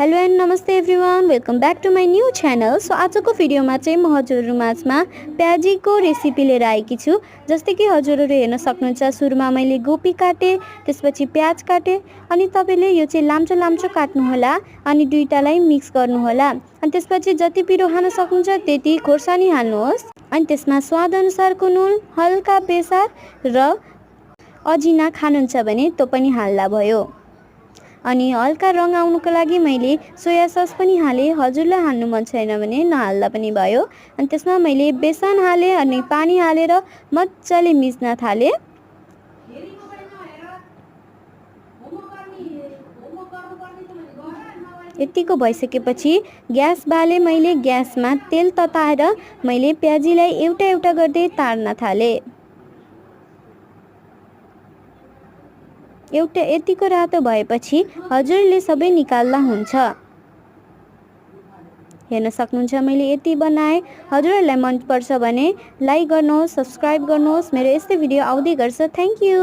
Hello and नमस्ते everyone, welcome back to my new channel. So आजको भिडियोमा चाहिँ म हजुरहरू माझमा प्याजीको रेसिपी लिएर आएकी छु। जस्तै कि हजुरहरू हेर्न सक्नुहुन्छ, सुरुमा मैले गोपी काटेँ, त्यसपछि प्याज काटेँ अनि तपाईँले यो चाहिँ लाम्चो लाम्चो काट्नुहोला अनि दुईटालाई मिक्स गर्नुहोला। अनि त्यसपछि जति पिरो खान सक्नुहुन्छ त्यति खोर्सानी हाल्नुहोस् अनि त्यसमा स्वादअनुसारको नुन, हल्का बेसार र अजिना खानुहुन्छ भने त्यो पनि हाल्दा भयो। अनि हल्का रङ आउनुको लागि मैले सोया सस पनि हालेँ। हजुरलाई हाल्नु मन छैन भने नहाल्दा पनि भयो। अनि त्यसमा मैले बेसन हालेँ अनि पानी हालेर मजाले मिच्न थालेँ। यतिको भइसकेपछि ग्यास बाले मैले ग्यासमा तेल तताएर मैले प्याजीलाई एउटा एउटा गर्दै तार्न थालेँ। एउटा यतिको रातो भएपछि हजुरले सबै निकाल्दा हुन्छ। हेर्न सक्नुहुन्छ मैले यति बनाएँ। हजुरहरूलाई मन पर्छ भने लाइक गर्नुहोस्, सब्स्क्राइब गर्नुहोस्। मेरो यस्तै भिडियो आउँदै गर्छ। Thank you.